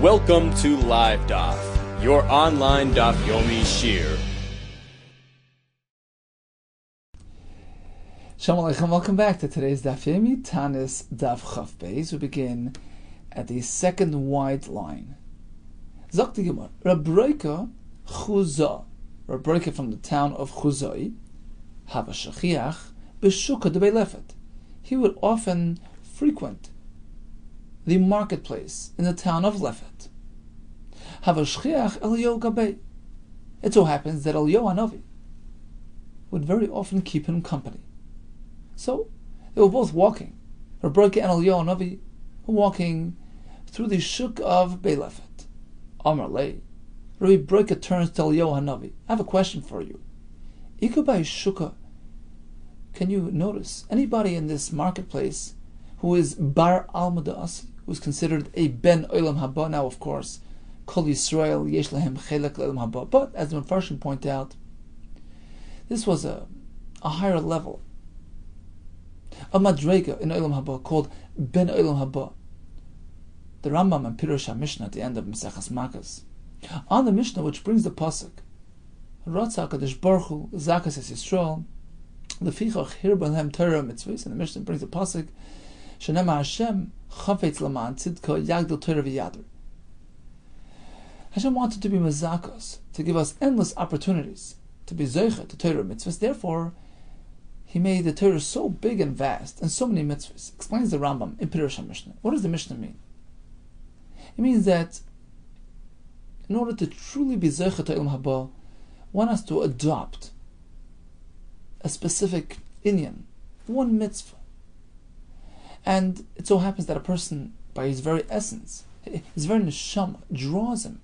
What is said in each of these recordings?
Welcome to Live Daf, your online Daf Yomi Shir. Shalom Aleichem, welcome back to today's Daf Yomi, Taanis Daf Chaf Beis. We begin at the second wide line. Zok the Gemara, Rabbi Chuzah, Rabbi from the town of Chuzai, Hava Shachiach, B'Shuka de Beilefet. He would often frequent the marketplace in the town of Lefet. Hava Shchiach Eliyahu Gabei. It so happens that Eliyahu Hanavi would very often keep him company. So they were both walking. Rabbi and Eliyahu Hanavi were walking through the shuk of Beilefet. Amar Lei. Rabbi Breka turns to Eliyahu Hanavi. I have a question for you. Ikubai shuka. Can you notice anybody in this marketplace who is bar almada asi, who is considered a ben olam haba? Now, of course, kol Yisrael yesh lahem chelek olam haba. But as the Mefarshim point out, this was a higher level, a madrega in olam haba called ben olam haba. The Rambam and Pirush Mishnah at the end of Maseches Makkos, on the Mishnah which brings the pasuk, Ratzah Kadosh Baruch Hu zakas es Yisrael. The Fichach Hirbalhem Torah Mitzvahs, and the Mishnah brings the pasuk, Shenema Hashem Chafetz Laman Tzidka Yagdil Torah V'Yader. Hashem wanted to be Mazakos, to give us endless opportunities to be Zoicha to Torah Mitzvahs. Therefore, He made the Torah so big and vast, and so many mitzvahs. Explains the Rambam in Pirush Mishnah. What does the Mishnah mean? It means that in order to truly be Zoicha to Ilm Haba, one has to adopt a specific inyan, one mitzvah. And it so happens that a person, by his very essence, his very neshama, draws him,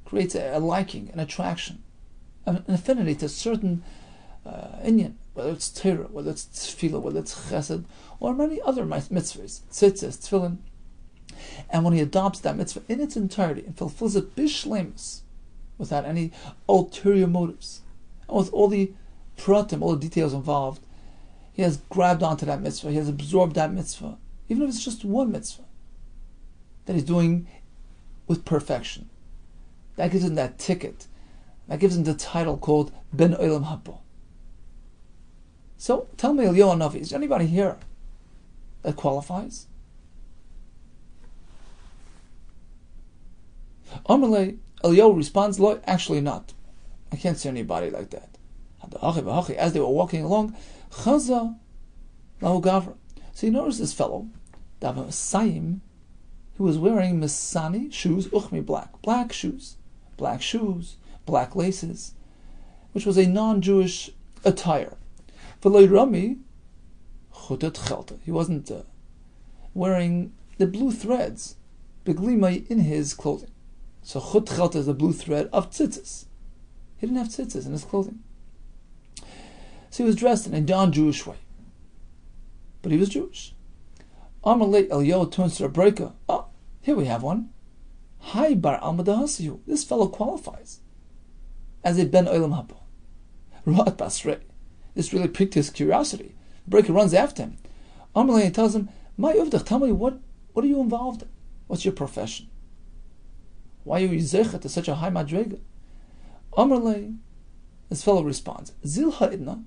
creates a liking, an attraction, an affinity to a certain inyan, whether it's Torah, whether it's tefillah, whether it's chesed, or many other mitzvahs, tzitzis, tefillin. And when he adopts that mitzvah in its entirety and fulfills it bishleimus, without any ulterior motives, and with all the pratim, all the details involved, he has grabbed onto that mitzvah, he has absorbed that mitzvah, even if it's just one mitzvah, that he's doing with perfection. That gives him that ticket, that gives him the title called Ben Olam Haba. So, tell me, Eliyahu Hanavi, is there anybody here that qualifies? Amalei, Eliyahu responds, "Lo, actually not. I can't see anybody like that." As they were walking along, Chaza lahu gavra. So you notice this fellow, Dava Saim, who was wearing Masani shoes, uchmi black shoes, black laces, which was a non-Jewish attire. V'lo rami chutat chelta. He wasn't wearing the blue threads, beglimai, in his clothing. So chut chelta is the blue thread of tzitzis. He didn't have tzitzis in his clothing. So he was dressed in a non-Jewish way. But he was Jewish. Amalei Eliyahu turns to Rabbi. Oh, here we have one. Hi bar almada hasiyu. This fellow qualifies as a ben olam haba. Ra'at basrei. This really piqued his curiosity. Rabbi runs after him. Amalei tells him, "My uvdach, tell me what are you involved in? What's your profession? Why are you zeichet to such a high madrega?" Amalei, this fellow responds, "Zil ha'idna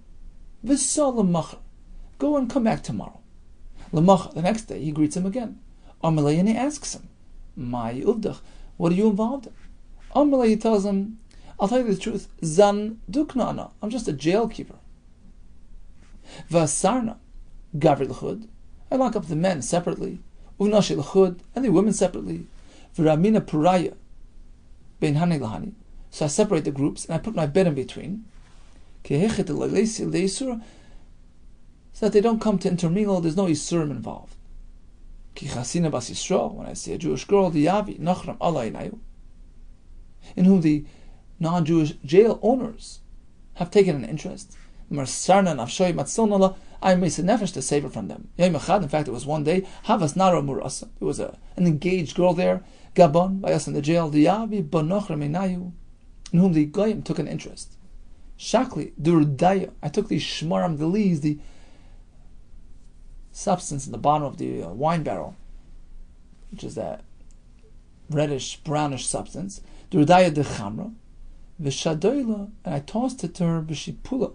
v'sal l'machar." Go and come back tomorrow. L'machar, the next day, he greets him again. Amalei, and he asks him, "My uvdach, what are you involved in?" Amalei, he tells him, "I'll tell you the truth. Zan duknana, I'm just a jailkeeper. V'asarna gavri l'chud, I lock up the men separately. Uvnashi l'chud, and the women separately. V'ramina puraya bein hani l'hani. So I separate the groups and I put my bed in between, so that they don't come to intermingle. There's no isurim involved. When I see a Jewish girl, in whom the non-Jewish jail owners have taken an interest, I may say nefesh to save her from them. In fact, it was one day, there was an engaged girl there, Gabon, by us in the jail, in whom the Goyim took an interest. Shakli, Durdaya, I took the shmaram, the leaves, the substance in the bottom of the wine barrel, which is that reddish, brownish substance, Durudaya de Chamra, Vishadoila, and I tossed it to her, Vishipula,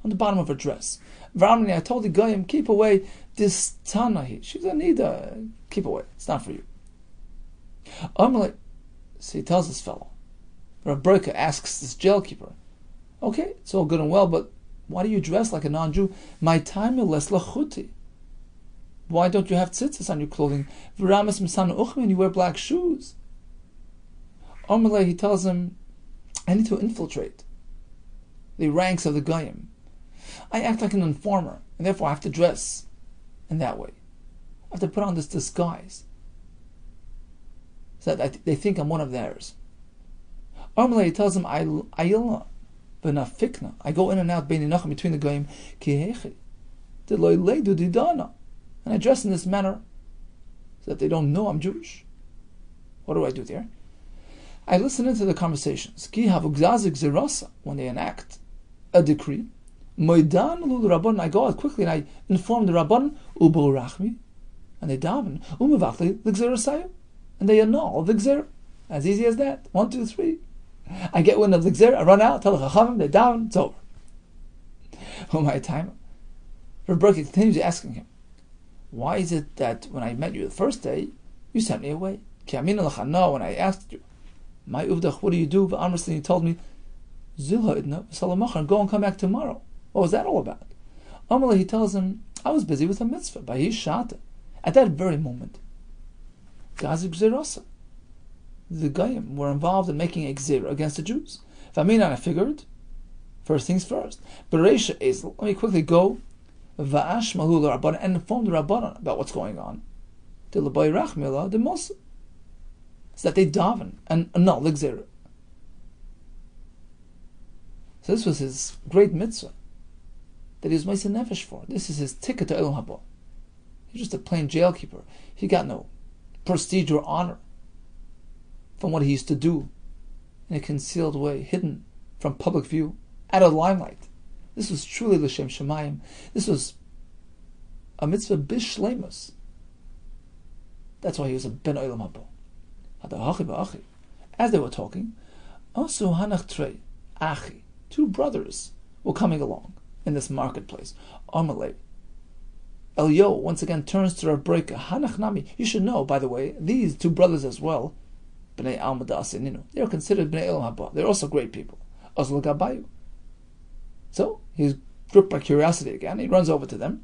on the bottom of her dress. V'amrni, I told the Goyim, keep away this Tanahi. She said, Nida, keep away, it's not for you. Amalek, so he tells this fellow. Rabbi Yehuda asks this jailkeeper, okay, it's all good and well, but why do you dress like a non-Jew? My time is lachuti. Why don't you have tzitzis on your clothing? V'ramas misana uchmi, you wear black shoes. Amalek, he tells him, I need to infiltrate the ranks of the Goyim. I act like an informer, and therefore I have to dress in that way. I have to put on this disguise so that they think I'm one of theirs. Amalei tells him, Ayilna, v'nafikna. I go in and out between the Goyim, kihechi, deloy leidu didana. And I dress in this manner so that they don't know I'm Jewish. What do I do there? I listen into the conversations. Ki havugzazik zirasa, when they enact a decree. Moidan lul rabban, I go out quickly and I inform the rabban, ubo rachmi, and they daven, umavachli l'gzerasayu, and they annul the gzer. As easy as that. 1, 2, 3. I get wind of the gzer, I run out, tell the chachamim, they daven, it's over. Oh my time. Rabbi continues asking him, why is it that when I met you the first day, you sent me away? Ki amin alacha, no, when I asked you, my uvdach, what do you do? Amrslin, you told me, Zilha idna, salamachar, go and come back tomorrow. What was that all about? Amalei, he tells him, I was busy with a mitzvah, by his shata. At that very moment, Gazik Zerasa, the Goyim were involved in making a gzera against the Jews. V'aminan, I figured, first things first. Bereisha Ezel, let me quickly go, Va'ash Malul Rabban, and inform the Rabbanan about what's going on. The L'boy Rachmila, the Mosa. So that they daven and annul the gzera. So this was his great mitzvah that he was Meiser Nefesh for. This is his ticket to Elam Haba. He's just a plain jailkeeper. He got no prestige or honor from what he used to do in a concealed way, hidden from public view, out of limelight. This was truly L'Shem Shemayim. This was a mitzvah bishleimus. That's why he was a ben Olam Haba. As they were talking, also Hanach Trei, Achi, 2 brothers were coming along in this marketplace. Amalei. Elio once again turns to Rabbi Yehuda, Hanach Nami. You should know, by the way, these 2 brothers as well, Bnei Almadas and Ninu, they are considered Bnei Elam Haba. They're also great people. Azul Gabayu. So he's gripped by curiosity again. He runs over to them.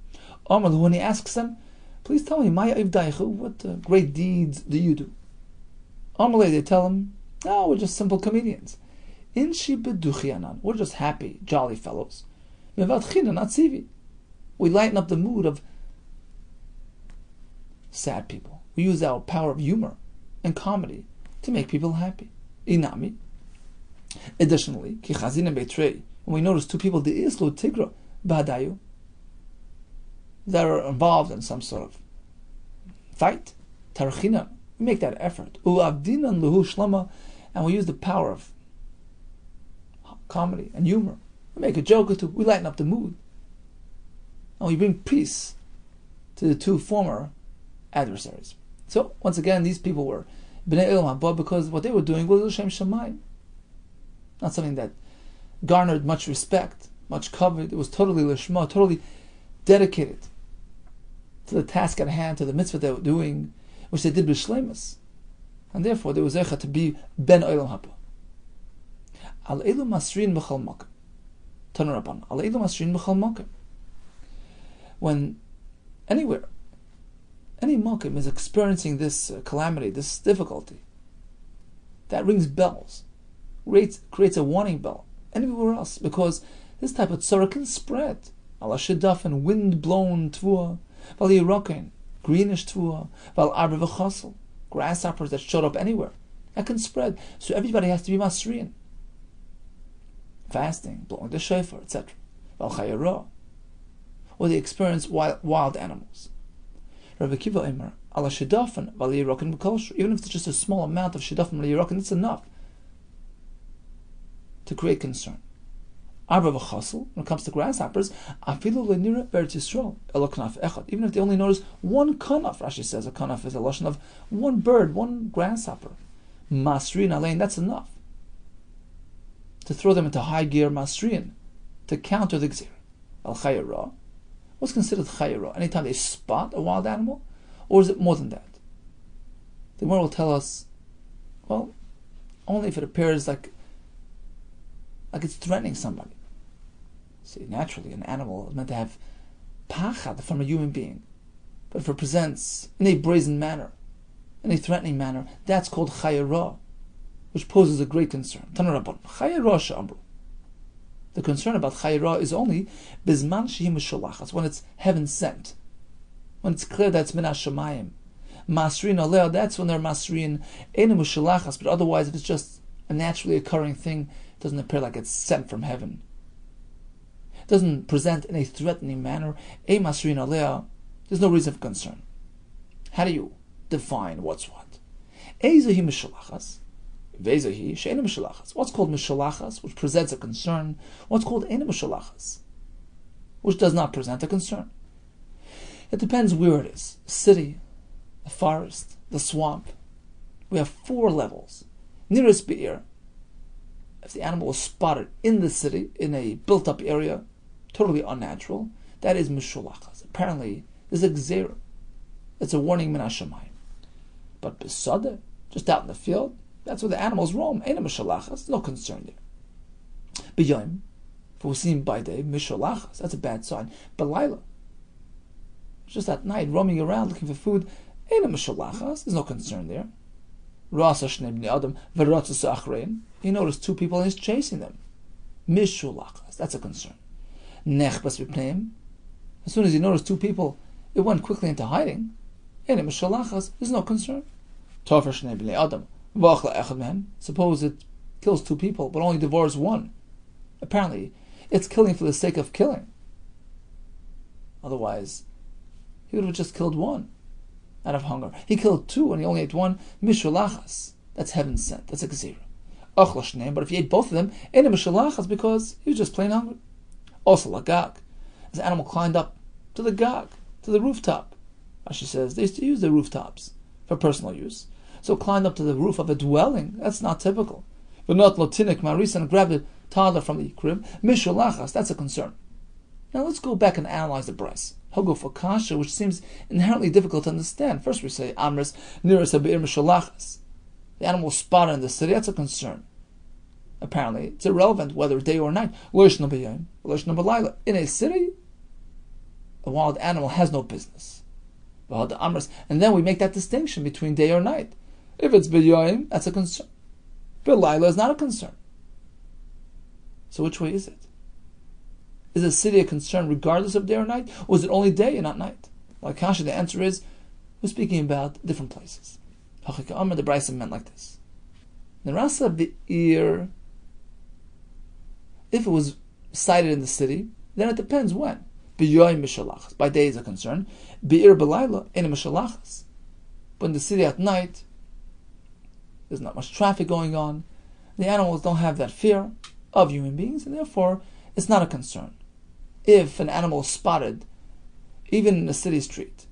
Amalei, when he asks them, please tell me, Maya Ivdaichu, what great deeds do you do? Amalei, they tell him, no, we're just simple comedians. Inshi beduchianan, we're just happy, jolly fellows. Mevadchina, not sivi. We lighten up the mood of sad people. We use our power of humor and comedy to make people happy. Inami. Additionally, ki chazina betrei, when we notice 2 people, the islo tigra badayu, that are involved in some sort of fight, tarchina, we make that effort. U'avdinan luhu shlama, and we use the power of comedy and humor. We make a joke or 2, we lighten up the mood. And we bring peace to the 2 former adversaries. So, once again, these people were Bnei Elam Haba because what they were doing was L'Shem Shemayim. Not something that garnered much respect, much covered. It was totally L'Shma, totally dedicated to the task at hand, to the mitzvah they were doing, which they did b'shleimus. And therefore, they were zecha to be Ben Elam Haba. Al elu masrin b'chal makom. Tanu Rabban. Al elu masrin b'chal makom. When anywhere, any makom is experiencing this calamity, this difficulty, that rings bells, creates a warning bell. Anywhere else, because this type of tzara can spread. Ala shidaf and wind-blown tvua, val yirokin, greenish tvua, val arba v'chosel, grasshoppers that showed up anywhere. That can spread. So everybody has to be masrian. Fasting, blowing the shofar, etc. Val chayara. Or they experience wild animals. Rabbi Kiva Eimer, ala shidafan, val yirokin b'kolshur. Even if it's just a small amount of shidafan val yirokin, it's enough to create concern. Arba v'chasel, when it comes to grasshoppers, afilu le'nira Eretz Yisrael elo kanaf echad. Even if they only notice one kanaf, Rashi says a kanaf is a lashon of one bird, one grasshopper. Masrin alein, that's enough to throw them into high gear, masrin, to counter the gzir. Al chayra, what's considered chayra? Anytime they spot a wild animal, or is it more than that? The Gemara will tell us, well, only if it appears like it's threatening somebody. See, naturally, an animal is meant to have pachad from a human being. But if it presents in a brazen manner, in a threatening manner, that's called chayra, which poses a great concern. Tanarabon, chayra she'amru. The concern about chayra is only bizman shehi mishalachas, when it's heaven sent, when it's clear that it's min hashamayim. Masrin aleh, that's when they're masrin enu mishalachas. But otherwise, if it's just a naturally occurring thing, it doesn't appear like it's sent from heaven. It doesn't present in a threatening manner. A masrin aleh, there's no reason for concern. How do you define what's what? Ezahi mishalachas. Vezahi she'enu mishalachas. What's called mishalachas, which presents a concern? What's called enu mishalachas, which does not present a concern? It depends where it is. City, the forest, the swamp. We have 4 levels. Nearest be'ir, if the animal is spotted in the city, in a built-up area, totally unnatural, that is mishalachas. Apparently, there's a gzera. It's a warning min hashamayim. But besada, just out in the field, that's where the animals roam. Ain't a mishalachas, no concern there. B'yom, if we're seen by day, mishalachas, that's a bad sign. B'layla, just at night, roaming around looking for food, ain't a mishalachas, there's no concern there. Rasa shnei bnei adam v'ratzas achrein. He noticed 2 people and he's chasing them. Mishalachas, that's a concern. Nechbas b'pneim. As soon as he noticed 2 people, it went quickly into hiding. Ain't a mishalachas, there's no concern. Tofer shnei bnei adam. Suppose it kills 2 people, but only devours 1. Apparently, it's killing for the sake of killing. Otherwise, he would have just killed 1 out of hunger. He killed 2 and he only ate 1. Mishalachas, that's heaven sent. That's a gzira. But if he ate both of them, ain't a mishalachas because he was just plain hungry. Also, lagag, as the animal climbed up to the gag, to the rooftop. Rashi says they used to use the rooftops for personal use. So climbed up to the roof of a dwelling, that's not typical. But not lotinik marisa and grabbed a toddler from the crib. Mishalachas, that's a concern. Now let's go back and analyze the bris. Hogo for kasha, which seems inherently difficult to understand. First we say amris niras habir mishalachas. The animal was spotted in the city, that's a concern. Apparently, it's irrelevant whether day or night. Loishna b'yom, loishna b'layla. In a city, a wild animal has no business. And then we make that distinction between day or night. If it's b'yom, that's a concern. B'layla is not a concern. So which way is it? Is the city a concern regardless of day or night? Or is it only day and not night? Like Kasha, the answer is, we're speaking about different places. The Bryce meant like this. Nerasa be'ir, if it was sighted in the city, then it depends when. B'yom mishalachas, by day is a concern. Be'ir b'layla, in a mishalachas. But in the city at night, there's not much traffic going on. The animals don't have that fear of human beings, and therefore it's not a concern. If an animal is spotted, even in a city street,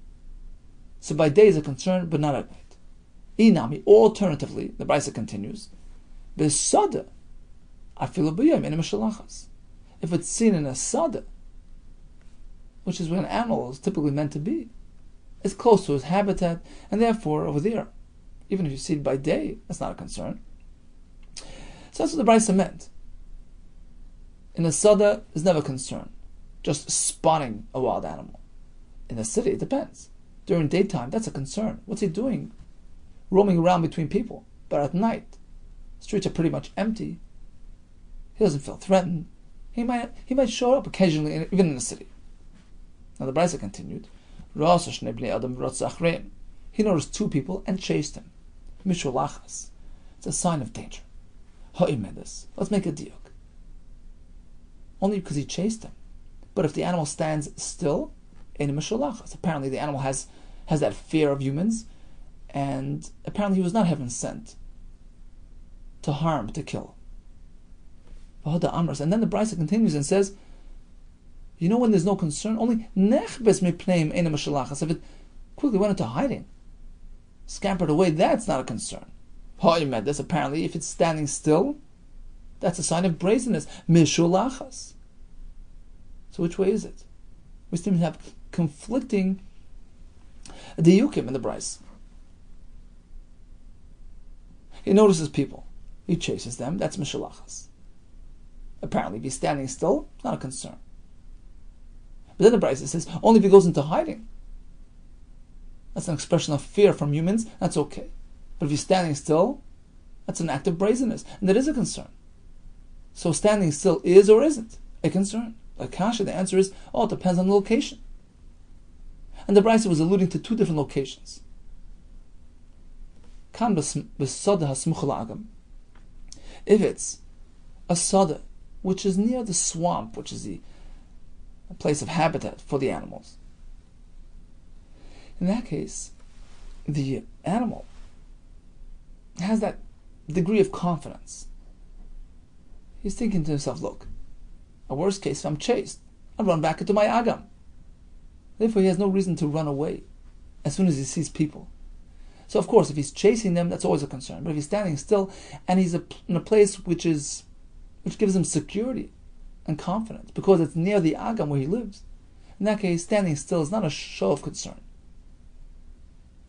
so by day is a concern, but not at night. Inami, alternatively, the Brisa continues, Besada, afilu b'yom in a mishalachas. If it's seen in a sada, which is where an animal is typically meant to be, it's close to his habitat, and therefore over there, even if you see it by day, that's not a concern. So that's what the Brisa meant. In a sada, there's never concern, just spotting a wild animal. In the city, it depends. During daytime, that's a concern. What's he doing? Roaming around between people. But at night, streets are pretty much empty. He doesn't feel threatened. He might show up occasionally, even in the city. Now the Brisa continued. He noticed 2 people and chased him. Mishalachas. It's a sign of danger. Let's make a diuk. Only because he chased him. But if the animal stands still, in mishalachas. Apparently the animal has that fear of humans, and apparently he was not heaven sent to harm, to kill. And then the Brisa continues and says, you know when there's no concern? Only nechbes mipneim eina mishalachas. If it quickly went into hiding, scampered away, that's not a concern. This apparently, if it's standing still, that's a sign of brazenness. Mishulachas. So which way is it? We seem to have conflicting diyukim in the Brisa. He notices people. He chases them. That's mishalachas. Apparently, if he's standing still, not a concern. But then the Brisa says, only if he goes into hiding. That's an expression of fear from humans. That's okay. But if he's standing still, that's an act of brazenness. And that is a concern. So standing still is or isn't a concern. Like Kasha, the answer is, it depends on the location. And the Brisa was alluding to two different locations. If it's a sada, which is near the swamp, which is a place of habitat for the animals, in that case, the animal has that degree of confidence. He's thinking to himself, look, a worst case, if I'm chased, I'll run back into my agam. Therefore, he has no reason to run away as soon as he sees people. So, of course, if he's chasing them, that's always a concern. But if he's standing still and he's in a place which gives him security and confidence because it's near the agam where he lives, in that case, standing still is not a show of concern.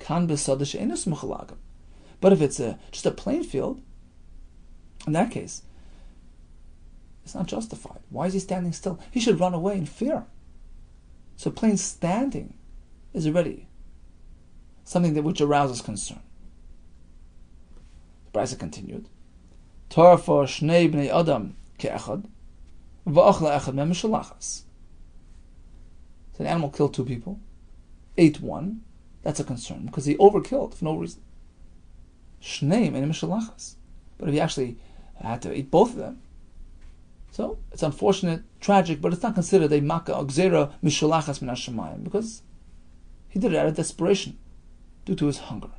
But if it's just a plain field, in that case, it's not justified. Why is he standing still? He should run away in fear. So plain standing is already something which arouses concern. The Brisa continued, Torfa shnei bnei adam ke'echad, v'achla echad mem mishalachas. So an animal killed two people, ate one. That's a concern because he overkilled for no reason. Shnei bnei mishalachas. But if he actually had to eat both of them, so it's unfortunate, tragic, but it's not considered a makkah or gzera mishalachas min hashamayim because he did it out of desperation due to his hunger.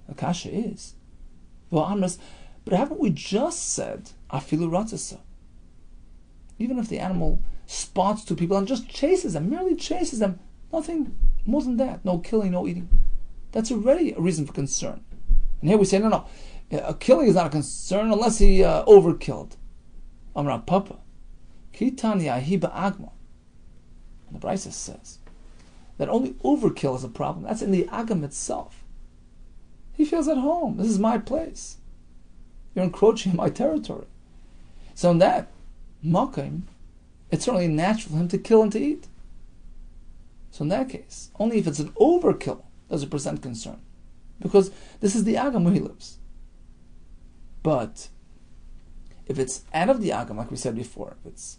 The kasha is, but haven't we just said afilu ratzasa? Even if the animal spots two people and just chases them, merely chases them, nothing more than that, no killing, no eating, that's already a reason for concern. And here we say, no, killing is not a concern unless he overkilled. Amra Papa, Kitanya Hiba Agma. And the Brisa says that only overkill is a problem. That's in the Agam itself. He feels at home. This is my place. You're encroaching my territory. So in that Makim, it's certainly natural for him to kill and to eat. So in that case, only if it's an overkill does it present concern. Because this is the Agam where he lives. But if it's out of the agam, like we said before, if it's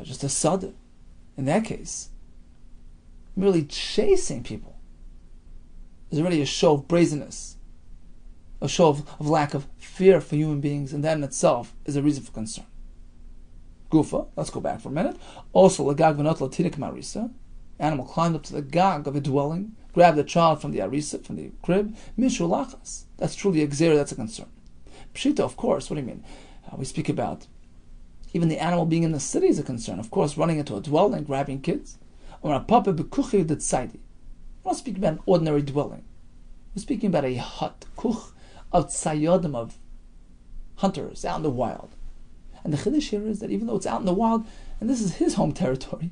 just a sada, in that case, merely chasing people is already a show of brazenness, a show of lack of fear for human beings, and that in itself is a reason for concern. Gufa, let's go back for a minute. Also, lagag v'not latinik marisa, animal climbed up to the gag of a dwelling, grabbed the child from the arisa, from the crib, mishulachas. That's truly a gzera, that's a concern. Pshita, of course, what do you mean? We speak about even the animal being in the city is a concern. Of course, running into a dwelling, grabbing kids. Or a papa bekuchi d'tzaidi. We're not speaking about an ordinary dwelling. We're speaking about a hut, kuch of tzayodim, of hunters out in the wild. And the chiddush here is that even though it's out in the wild, and this is his home territory,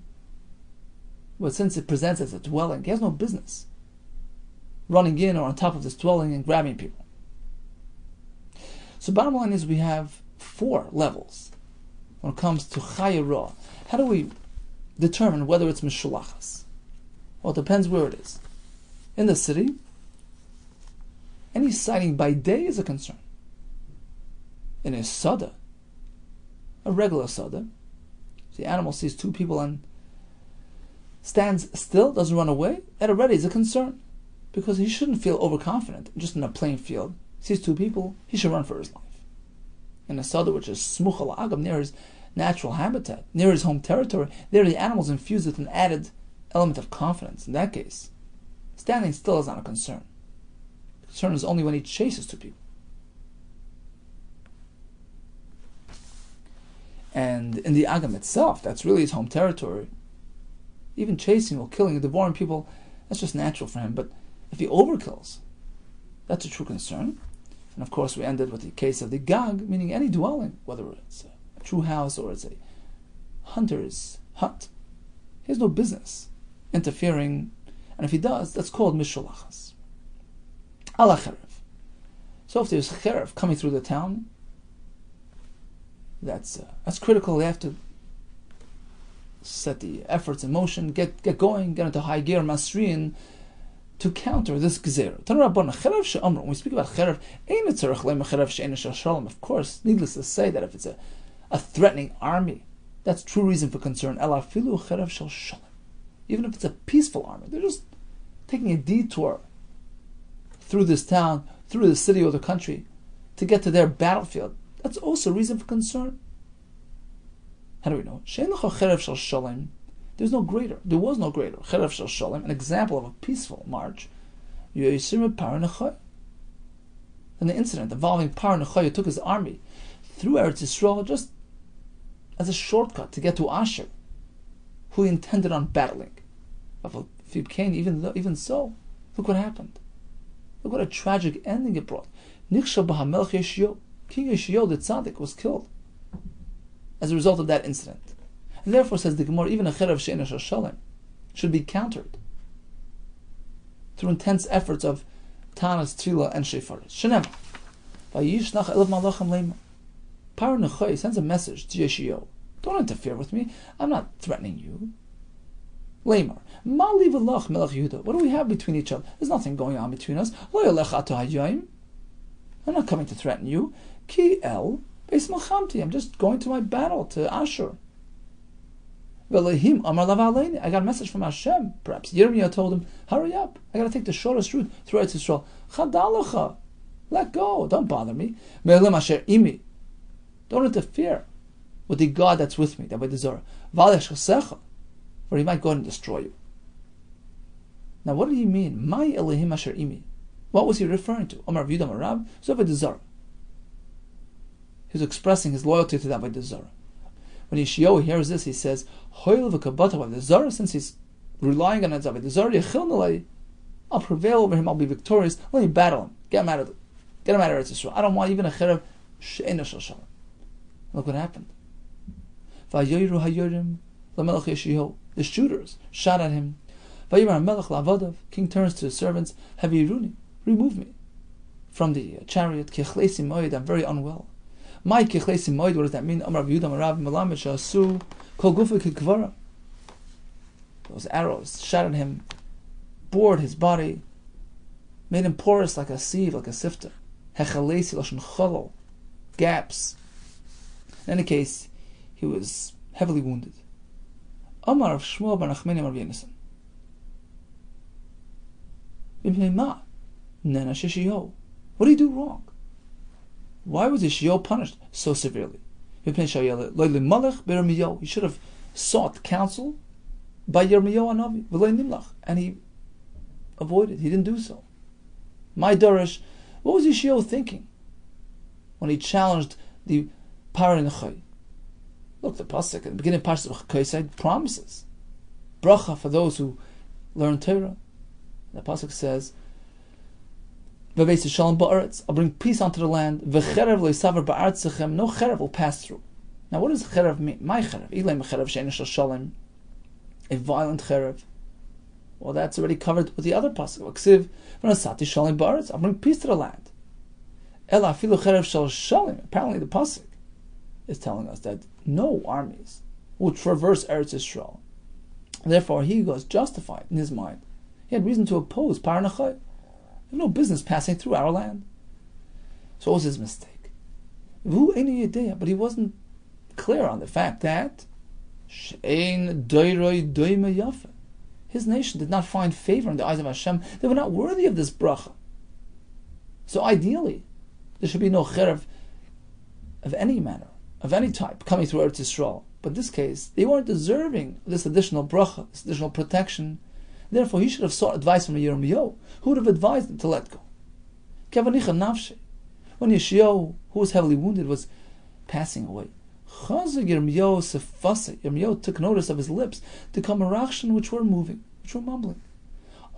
but since it presents as a dwelling, he has no business running in or on top of this dwelling and grabbing people. So bottom line is we have 4 levels when it comes to chayira. How do we determine whether it's mishulachas? Well, it depends where it is. In the city, any sighting by day is a concern. In a sada, a regular sada, the animal sees 2 people and stands still, doesn't run away, that already is a concern. Because he shouldn't feel overconfident just in a plain field. Sees 2 people, he should run for his life. In a sada, which is smuch al agam, near his natural habitat, near his home territory, there the animals infused with an added element of confidence. In that case, standing still is not a concern. The concern is only when he chases 2 people. And in the Agam itself, that's really his home territory. Even chasing or killing, devouring people, that's just natural for him. But if he overkills, that's a true concern. And of course, we ended with the case of the Gag, meaning any dwelling, whether it's a true house or it's a hunter's hut. He has no business interfering, and if he does, that's called Mishulachas. Ala Cherev. So if there's Cherev coming through the town, that's critical. They have to set the efforts in motion, get going, get into high gear, Masrian, to counter this Gezerah. When we speak about Cherev, of course, needless to say that if it's a threatening army, that's true reason for concern. Even if it's a peaceful army, they're just taking a detour through this town, through the city or the country, to get to their battlefield. That's also reason for concern. How do we know? There was no greater. Cherev shel Shalom, an example of a peaceful march. Than the incident involving Par Nechoya took his army through Eretz Yisrael just as a shortcut to get to Asher, who he intended on battling. Even so, look what happened. Look what a tragic ending it brought. King Yeshio, the tzaddik, was killed as a result of that incident. And therefore, says the Gemara, even a Cherev she'eino shel Shalom should be countered through intense efforts of Taanis, Tefillah, and Shefaris. Shenem, vayishnach elav malachim leima. Par Nechoya sends a message to Yeshio. Don't interfere with me. I'm not threatening you. Leimar. Ma li v'lach melech Yehuda. What do we have between each other? There's nothing going on between us. Lo yalech ato hayayim. I'm not coming to threaten you. Ki el beis malchamti. I'm just going to my battle, to Ashur. Velehim amar lav aleini. I got a message from Hashem. Perhaps Yirmiyah told him, hurry up. I got to take the shortest route through Eretz Yisrael. Chadalacha. Let go. Don't bother me. Me'elim asher imi. Don't interfere with the God that's with me, that way the Zorah. V'alesh chasecha. For he might go and destroy you. Now, what did he mean? My Elohim asher imi. What was he referring to? Omar Yehuda Marab, Zoved Zara. He was expressing his loyalty to that by the Zara. When Yeshio hears this, he says, Hoil v'kabata by the Zara, since he's relying on Zavad the Zara, Yechil nalei, I'll prevail over him, I'll be victorious. Let me battle him. Get him out of Eretz Yisrael. I don't want even a Cherev she'eino shel Shalom. Look what happened. Vayoyru hayorim lamelech Yeshio. The shooters shot at him. Vayimar melech la'avodav. King turns to his servants. Haviyiruni, remove me from the chariot. Kechlesi moed. I'm very unwell. My kechlesi moed. What does that mean? Amar Yehuda Marav Melamed Shasu Kol Gufa Kikvara. Those arrows shot at him, bored his body, made him porous like a sieve, like a sifter. Hechalesi lashon cholol, gaps. In any case, he was heavily wounded. Amar of Shmuel bar Nachmani Amar Yenison. What did he do wrong? Why was Yeshio punished so severely? He should have sought counsel by Yirmiyahu Hanavi, and he avoided. He didn't do so. My Dorish, what was Yeshio thinking when he challenged the Par Nechoya? Look, the pasuk at the beginning of Parashat Kosai promises bracha for those who learn Torah. The pasuk says, "V'beis shalom ba'aretz." I'll bring peace onto the land. V'cherev lo'isaver ba'aretzechem. No cherev will pass through. Now, what does cherev mean? My cherev, ilay cherev she'eino shel Shalom, a violent cherev. Well, that's already covered with the other pasuk. V'ksiv v'nasati shalom ba'aretz. I'll bring peace to the land. Ela afilu cherev shel Shalom. Apparently, the pasuk is telling us that no armies will traverse Eretz Yisrael. Therefore, he was justified in his mind. He had reason to oppose Par Nechoya. They have no business passing through our land. So what was his mistake? But he wasn't clear on the fact that his nation did not find favor in the eyes of Hashem. They were not worthy of this bracha. So ideally, there should be no cherev of any manner, of any type, coming through Eretz Yisrael. But in this case, they weren't deserving this additional bracha, this additional protection. Therefore, he should have sought advice from a Yirmiyahu, who would have advised him to let go. When Yeshio, who was heavily wounded, was passing away, Yirmiyahu took notice of his lips to come a reaction which were moving, which were mumbling.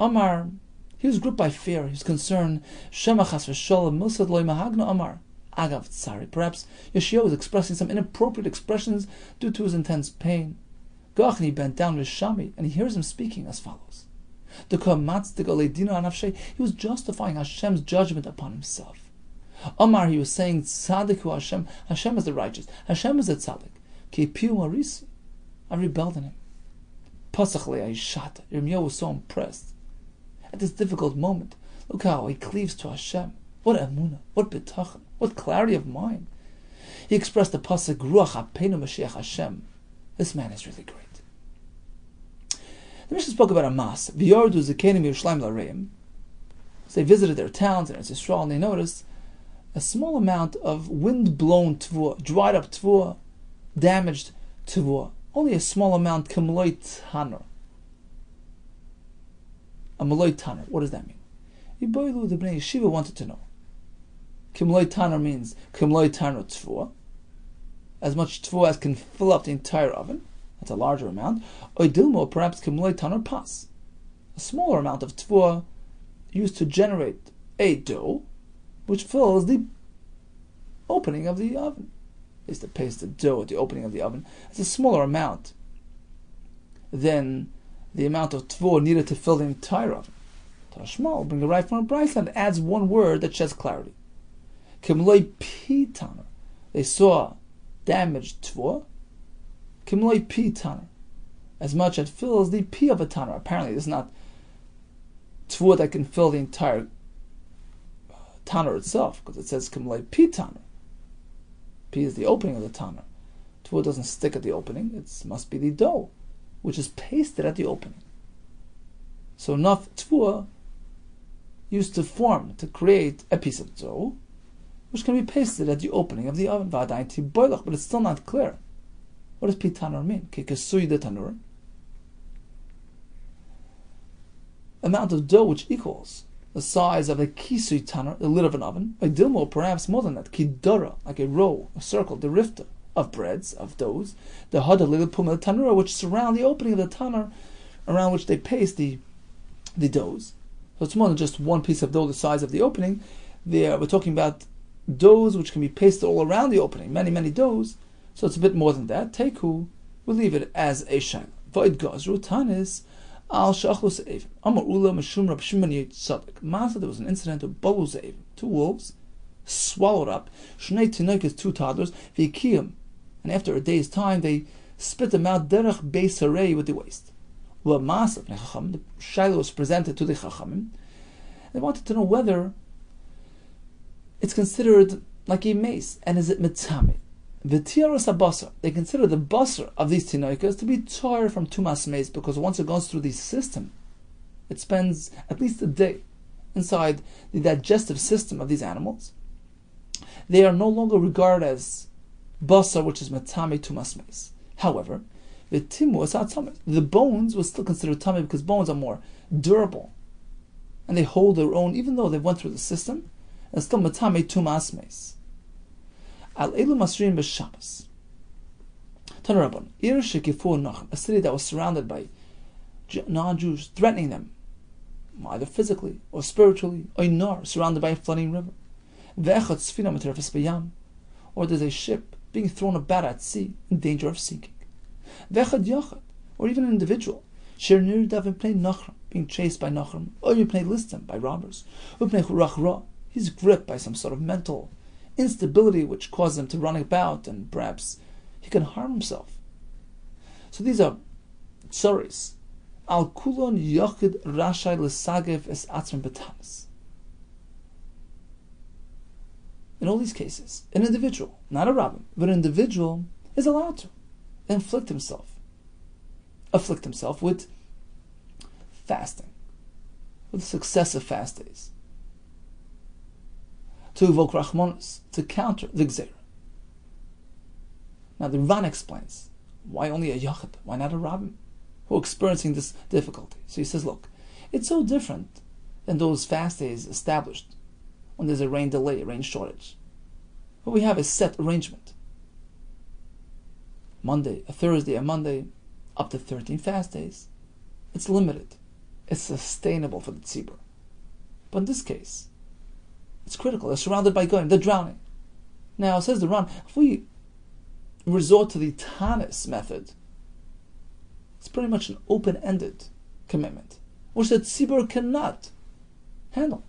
Amar, he was gripped by fear, he was concerned. Shemachas v'sholem milsad loy mahagna Amar. Agav tzari. Perhaps Yeshayahu was expressing some inappropriate expressions due to his intense pain. Gachni bent down with Shami, and he hears him speaking as follows. He was justifying Hashem's judgment upon himself. Amar, he was saying, Tzadiku Hashem, Hashem is the righteous, Hashem is the tzaddik. Ki piu marisi, I rebelled in him. Pasach le'ayishata. Yirmiyahu was so impressed. At this difficult moment, look how he cleaves to Hashem. What emunah, what bitachon, what clarity of mind. He expressed the pasuk, Ruach Hapeinu Mashiach Hashem. This man is really great. The Mishnah spoke about a mas. V'yordu zekenim Yerushalayim l'reim. So they visited their towns in Eretz Yisrael, and they noticed a small amount of wind-blown tvua, dried up tvua, damaged tvua. Only a small amount, k'mloi tanur. A maloi tanur. What does that mean? Yiboilu, the Bnei Yeshiva wanted to know. K'mloi tanur means k'mloi tanur tvua, as much tvua as can fill up the entire oven. That's a larger amount. Oidilmo, perhaps k'mloi tanur pas, a smaller amount of tvua used to generate a dough, which fills the opening of the oven. Is to paste the dough at the opening of the oven. It's a smaller amount than the amount of tvua needed to fill the entire oven. Tashma will bring it right from a brayso and adds one word that sheds clarity. Kimloi pi tanur. They saw damaged tvua. Kimloi pi tanur, as much as fills the pi of a tanur. Apparently, this is not tvua that can fill the entire tanur itself, because it says kimloi pi tanur. Pi is the opening of the tanur. Tvua doesn't stick at the opening. It must be the dough, which is pasted at the opening. So enough tvua used to form, to create a piece of dough, which can be pasted at the opening of the oven. But it's still not clear. What does pi tanur mean? Kekesui de tanur. Amount of dough which equals the size of a kisui tanur, the lid of an oven. A dilmo, perhaps more than that. Kidora, like a row, a circle, the rifta of breads, of doughs. The hada lilipum of the tanura, which surround the opening of the tanur, around which they paste the doughs. So it's more than just one piece of dough the size of the opening. We're talking about doughs which can be pasted all around the opening, many, many doughs. So it's a bit more than that. Teku, we'll leave it as a shaila. Void gazru Taanis al shachlus evim. Amar ula mashum Rab Shimon Yitzadek. Masa, there was an incident of baluz evim, 2 wolves swallowed up shnei tinokas, 2 toddlers, v'ikiyim, and after a day's time they spit them out derech beis harei, with the waste. Well, masa the shaila was presented to the chachamim. They wanted to know whether it's considered like a mace, and is it mitzame? V'tiaros habasar, they consider the basar of these tinoikas to be tar from tumas mace, because once it goes through the system, it spends at least a day inside the digestive system of these animals. They are no longer regarded as basar, which is matame tumas mace. However, the timu is atzameh. The bones was still considered tameh, because bones are more durable and they hold their own, even though they went through the system. And still matame tumas mace. Al elu masrin b'Shabbos. Tanarabon, Ir shekifu nachem, a city that was surrounded by non-Jews, threatening them, either physically or spiritually, or nar, surrounded by a flooding river. Ve'echad sfina meterefes b'yam, or there's a ship being thrown about at sea, in danger of sinking. Ve'echad yachad, or even an individual, sher nirdav v'pnei nachram, being chased by nachram, or v'pnei listim, by robbers, v'pnei churach ra, he's gripped by some sort of mental instability which causes him to run about, and perhaps he can harm himself. So these are tsaris. Al kulon yachid rashai l'sagev es atzrim b'tanis. In all these cases, an individual, not a rabbin, but an individual is allowed to afflict himself with fasting, with successive fast days, to evoke rachmanis, to counter the gzeira. Now the Ran explains, why only a yachid? Why not a rabbin who are experiencing this difficulty? So he says, look, it's so different than those fast days established when there's a rain delay, a rain shortage. But we have a set arrangement. Monday, a Thursday, a Monday, up to 13 fast days. It's limited. It's sustainable for the tzibur. But in this case, it's critical. They're surrounded by goyim. They're drowning. Now, says the Ran, if we resort to the Taanis method, it's pretty much an open-ended commitment, which the tzibur cannot handle.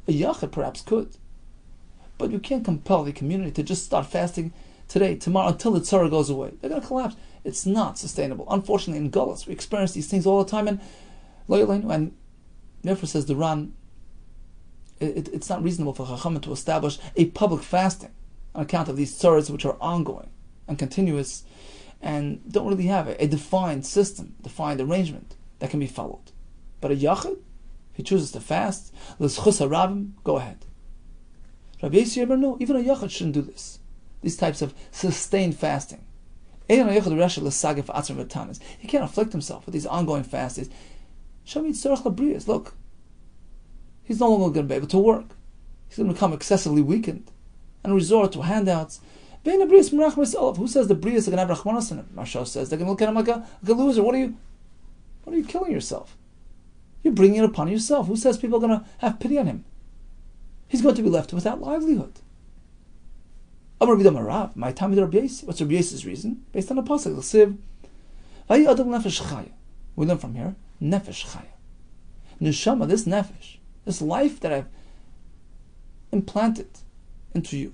A yachid perhaps could, but you can't compel the community to just start fasting today, tomorrow, until the tzara goes away. They're going to collapse. It's not sustainable. Unfortunately, in Gullus, we experience these things all the time, and therefore, says the Ran, it's not reasonable for Chachamim to establish a public fasting on account of these tzaras which are ongoing and continuous and don't really have a defined system, defined arrangement that can be followed. But a yachid, if he chooses to fast, l'schus harabim, go ahead. Rabbi Yehuda, no, even a yachid shouldn't do this. These types of sustained fasting. He can't afflict himself with these ongoing fasts. Look, he's no longer going to be able to work. He's going to become excessively weakened and resort to handouts. Who says the Brias are going to have Rachmanas in him? Marsha says they're going to look at him like a loser. What are you killing yourself? You're bringing it upon yourself. Who says people are going to have pity on him? He's going to be left without livelihood. What's Rabbi Yosef's reason? Based on the pasuk. We learn from here, nefesh chaya. Neshama, this nefesh, this life that I've implanted into you.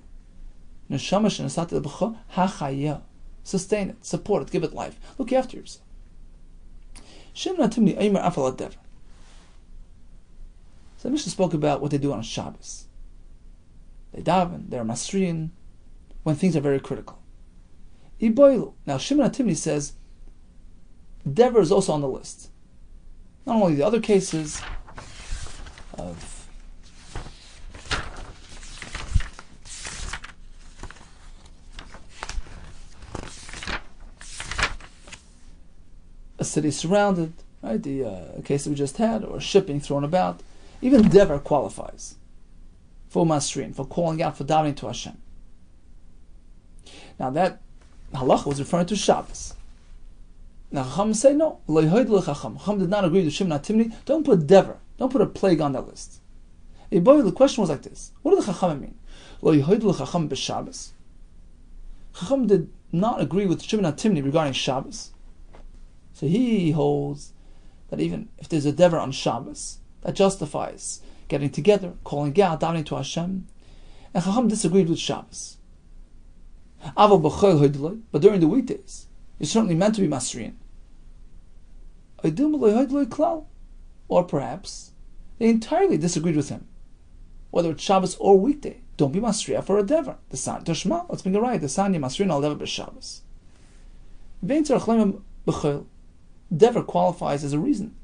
Neshama shenasati l'b'cha hachaya. Sustain it, support it, give it life. Look after yourself. Shem natimni aymer afal adev. So the Mishnah spoke about what they do on Shabbos. They daven, they're masriin, when things are very critical. Iboilu. Now Shimon HaTimni says Dever is also on the list. Not only the other cases of a city surrounded, right? The case that we just had, or shipping thrown about. Even Dever qualifies for Masrin, for calling out, for davening to Hashem. Now that halacha was referring to Shabbos. Now Chacham say no. Chacham did not agree with Shimon HaTimni. Don't put Dever, don't put a plague on that list. The question was like this: what do the Chacham mean? Chacham b'Shabbos. Chacham did not agree with Shimon HaTimni regarding Shabbos. So he holds that even if there's a Dever on Shabbos, that justifies getting together, calling out, davening to Hashem. And Chacham disagreed with Shabbos. But during the weekdays, you're certainly meant to be masriin. Or perhaps they entirely disagreed with him, whether it's Shabbos or weekday. Don't be masriya for a dever. The san Tashma, let's bring it right. The san masriin al dever b'Shabbos. Dever qualifies as a reason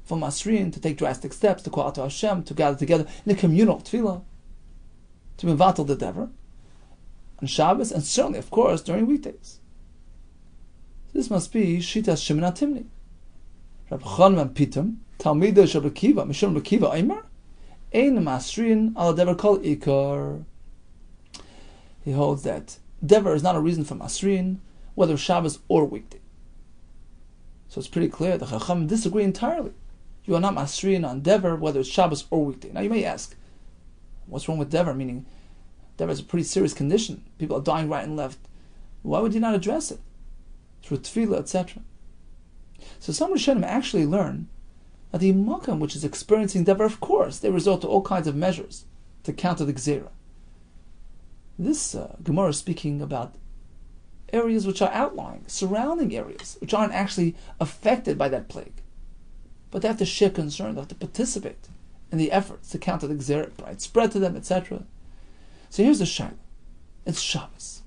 for masriin to take drastic steps, to call out to Hashem, to gather together in a communal tefillah, to mevatel the dever on Shabbos, and certainly, of course, during weekdays. This must be Shitas Shimon HaTimni. Rabbi Chanan Pitam, Talmidei Shel Rabbi Kiva, Mishum Rabbi Kiva Eimer, Ein Masrin Al Dever Kol Ikar. He holds that Dever is not a reason for Masrin, whether Shabbos or weekday. So it's pretty clear the Chacham disagree entirely. You are not Masrin on Dever, whether it's Shabbos or weekday. Now you may ask, what's wrong with Dever? Meaning, Dever is a pretty serious condition. People are dying right and left. Why would you not address it? Through tefillah, etc. So some Rishonim actually learn that the Makam which is experiencing Dever, of course, they resort to all kinds of measures to counter the Gzeira. This Gemara is speaking about areas which are outlying, surrounding areas, which aren't actually affected by that plague. But they have to share concern, they have to participate in the efforts to counter the Gzeira, right? Spread to them, etc. So here's the shaila. It's Shabbos.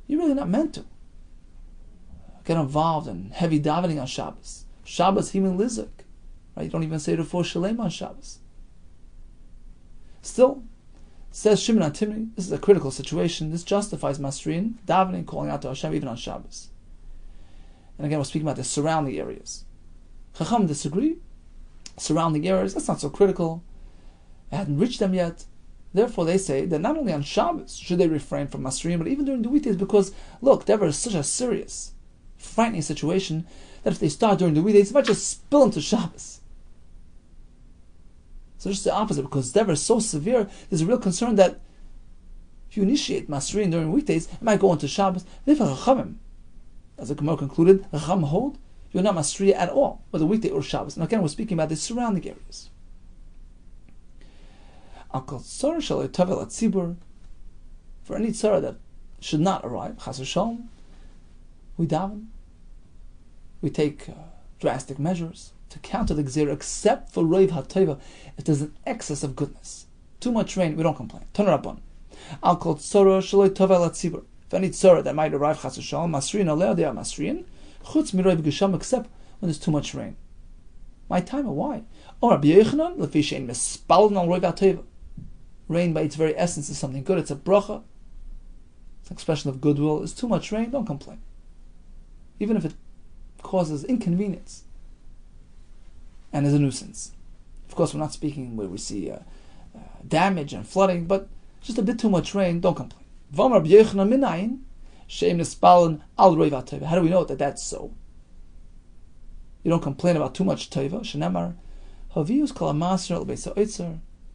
You're really not meant to get involved in heavy davening on Shabbos. Shabbos himin lizuk, right? You don't even say Refuah Shalem on Shabbos. Still, says Shimon HaTimni, this is a critical situation. This justifies masrin, davening, calling out to Hashem even on Shabbos. And again, we're speaking about the surrounding areas. Chacham disagree. Surrounding areas, that's not so critical. It hadn't reached them yet. Therefore, they say that not only on Shabbos should they refrain from masrin, but even during the weekdays, because look, there is such a serious, frightening situation that if they start during the weekdays, it might just spill into Shabbos. So just the opposite, because Dever is so severe, there's a real concern that if you initiate masrin during weekdays, it might go into Shabbos. Therefore, Chachamim, as the Gemara concluded, Chacham hold you're not masriya at all, whether weekday or Shabbos. And again, we're speaking about the surrounding areas. For any tzara that should not arrive, chas v'shalom, we daven. We take drastic measures to counter the gzera, except for roiv hatayva, if there's an excess of goodness. Too much rain, we don't complain. Ton rabban. Al kol tzara shaloi tova latzibur. If any tzara that might arrive, chas v'shalom, masrin aleh, they are masrin. Chutz miroiv gesham, except when there's too much rain. My time, why? Or Rabbi Yehuda lefi shein mespalin al roiv hatayva. Rain, by its very essence, is something good. It's a bracha. It's an expression of goodwill. It's too much rain, don't complain. Even if it causes inconvenience and is a nuisance. Of course, we're not speaking where we see damage and flooding, but just a bit too much rain, don't complain. How do we know that that's so? You don't complain about too much teva.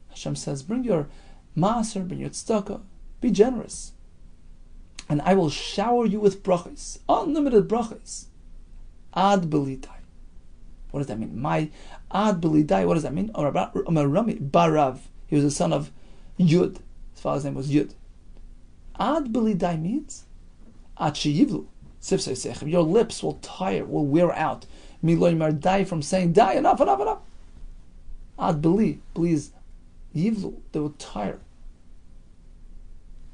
Hashem says, bring your maaser, bring your tzedakah, be generous, and I will shower you with brachos, unlimited brachos. Ad belidai. What does that mean? My ad belidai. What does that mean? Rami Barav. He was the son of Yud. His father's name was Yud. Ad belidai means ad sheyivlu. Your lips will tire, will wear out. Miloy die from saying die. Enough. Ad beli. Beli is yivlu. They will tire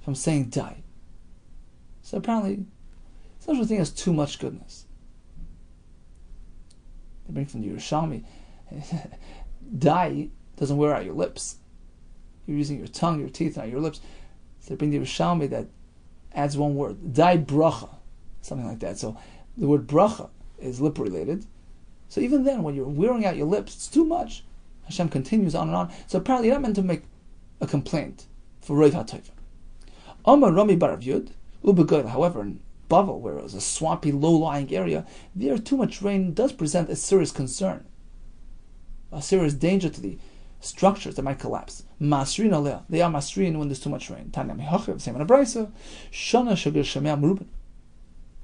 from saying die. So apparently, there's no such thing as too much goodness. They bring from the Yerushalmi, dye doesn't wear out your lips. You're using your tongue, your teeth, not your lips. So they bring the Yerushalmi that adds one word, dye bracha, something like that. So the word bracha is lip related. So even then, when you're wearing out your lips, it's too much. Hashem continues on and on. So apparently you're not meant to make a complaint for Roiv HaToiva. Omar Rami Barav Yud, Ubegoyla, however, in Bavel, where it was a swampy, low-lying area, there too much rain does present a serious concern, a serious danger to the structures that might collapse. Masrin aleh, they are masrin when there's too much rain. Tanya mehachiv, same in a brisa. Shana shagir shemea merubin.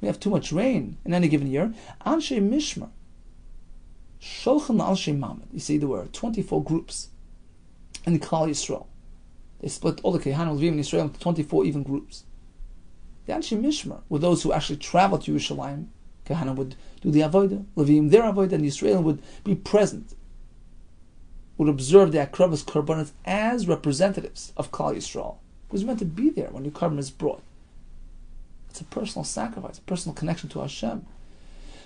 We have too much rain in any given year. Anshe mishmar. Sholchan al mamad. You see, there were 24 groups in the Klal Yisrael. They split all the Kehanim Levim in Israel into 24 even groups. The Anshe Mishmar were those who actually traveled to Yerushalayim. Kehanim would do the Avodah, Levim their Avodah, and Yisrael would be present, would observe the Akravas Korbanos as representatives of Klal Yisrael. It was meant to be there when your korban is brought. It's a personal sacrifice, a personal connection to Hashem.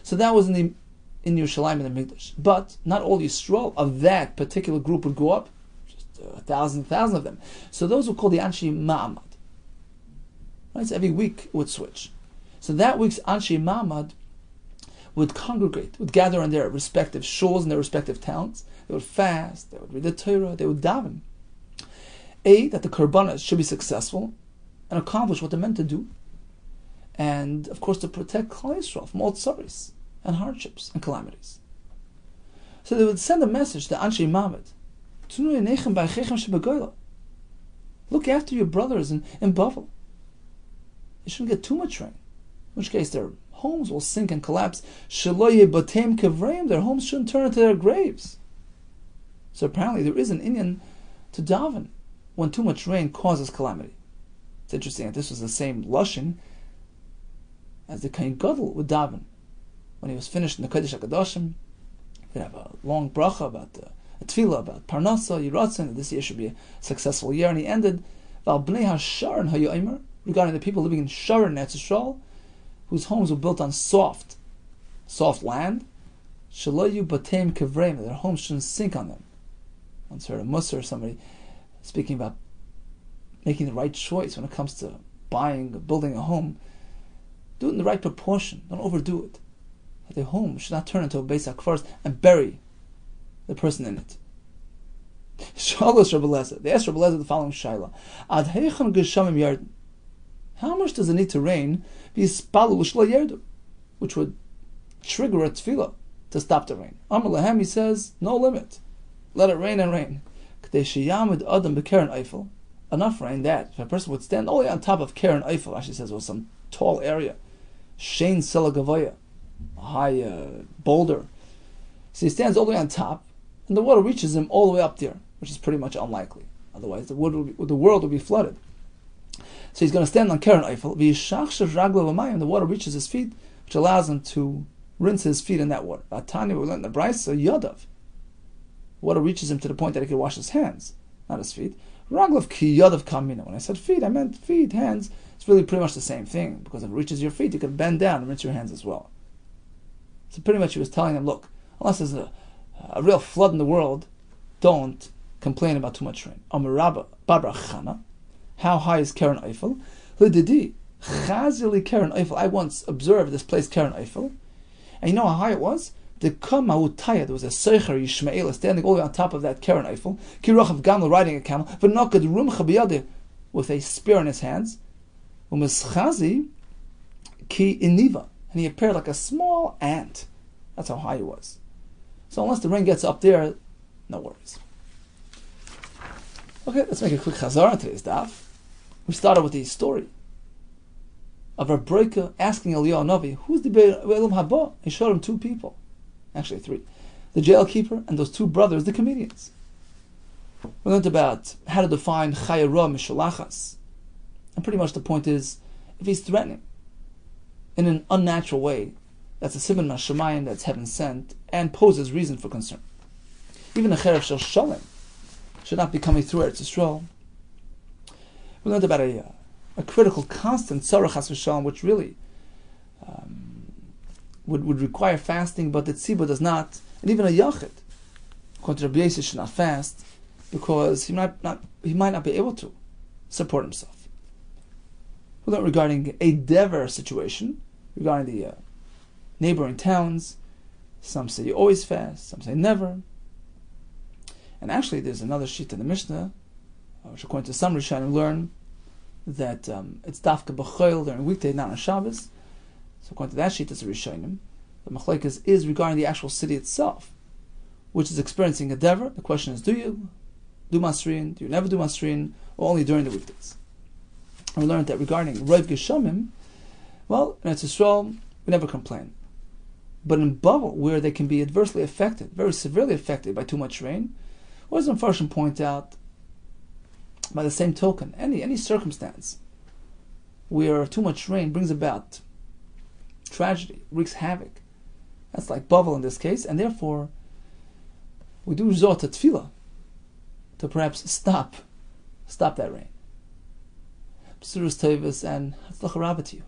So that was in Yerushalayim and the Mikdash. But not all Yisrael of that particular group would go up, just 1,000 of them. So those were called the Anshe Ma'amad. Right? So every week it would switch. So that week's Anshe Ma'amad would congregate, would gather in their respective shuls in their respective towns. They would fast, they would read the Torah, they would daven. That the korbanos should be successful and accomplish what they're meant to do. And of course to protect Klal Yisrael from all tsaris and hardships and calamities. So they would send a message to Anshe Ma'amad. Look after your brothers in Bavel. You shouldn't get too much rain. In which case their homes will sink and collapse. Their homes shouldn't turn into their graves. So apparently there is an inyan to daven when too much rain causes calamity. It's interesting that this was the same lashon as the Kohen Gadol would daven. When he was finished in the Kodesh HaKadoshim, he could have a long bracha about a tefillah, about Parnasa, Yiratzin, that this year should be a successful year. And he ended, Val Bnei HaSharon HaYoimer, regarding the people living in Sharon, Eretz Yisrael, whose homes were built on soft land. Shalayu batem kevreim, their homes shouldn't sink on them. Once heard a Musar, somebody speaking about making the right choice when it comes to building a home. Do it in the right proportion. Don't overdo it. That the home should not turn into a Beis HaKfaros and bury the person in it. Shalos Rabbi Lezer. They asked Rabbi Lezer the following shaila: Ad heichan geshamim yarden? How much does it need to rain? V'yispalu l'shlo yerdu, which would trigger a tefillah to stop the rain. Amar lahem, he says, no limit. Let it rain and rain. K'dei sheyamid adam b'keren eifel. Enough rain that if a person would stand all the way on top of Keren Eiffel, Rashi says, or some tall area, Shein Selagavaya, a high boulder. So he stands all the way on top, and the water reaches him all the way up there, which is pretty much unlikely. Otherwise, the world would be flooded. So he's going to stand on Keren Eiffel, and the water reaches his feet, which allows him to rinse his feet in that water. Taanis, we learned in the Brisa, Yodav. Water reaches him to the point that he can wash his hands, not his feet. Raglav ki yodav kamina. When I said feet, I meant feet, hands. It's really pretty much the same thing, because if it reaches your feet, you can bend down and rinse your hands as well. So pretty much he was telling them, look, unless there's a real flood in the world, don't complain about too much rain. Amarabba Babra Chana. How high is Keren Eiffel? Lididi Chazili Keren Eiffel. I once observed this place Keren Eiffel, and you know how high it was? The Kamahutaya, there was a Seicher Yishmael standing all the way on top of that Keren Eiffel, Kirochav Gamel riding a camel, V'nokad Rumcha b'yadeh, with a spear in his hands, U'mischazi Ki Iniva, and he appeared like a small ant. That's how high he was. So unless the rain gets up there, no worries. Okay, let's make a quick chazar on today's daf. We started with the story of Rabbi Yehuda asking Eliyahu Navi, who's the Be'elam Haba? He showed him two people. Actually three. The jail keeper and those two brothers, the comedians. We learned about how to define Chaya Ra Mishalachas. And pretty much the point is, if he's threatening in an unnatural way, that's a Siman Mashamayim, that's heaven sent, and poses reason for concern. Even a Cherev Shel Shalem should not be coming through Eretz Yisrael. We learned about a critical, constant Tzarach Chas v'Shalom, which really would require fasting, but the tzibur does not, and even a yachid, according to Rabbi Yosef, should not fast because he might not be able to support himself. We learned regarding a dever situation, regarding the neighboring towns. Some say you always fast, some say never. And actually, there's another sheet in the Mishnah, which according to some Rishonim learn that it's dafka b'choil during weekday, not on Shabbos. So according to that sheet, it's a Rishonim. The machlekes is regarding the actual city itself, which is experiencing a dever. The question is, do you do Masrin? Do you never do Masrin? Or only during the weekdays? And we learned that regarding Roiv Geshamim, well, in Eretz Yisrael, we never complain. But in Bavel, where they can be adversely affected, very severely affected by too much rain, what does the Mepharshim point out? By the same token, any circumstance where too much rain brings about tragedy, wreaks havoc. That's like Bavel in this case, and therefore we do resort to tefillah to perhaps stop that rain. B'surus Tevis and Hatzlacha Rabbah to you.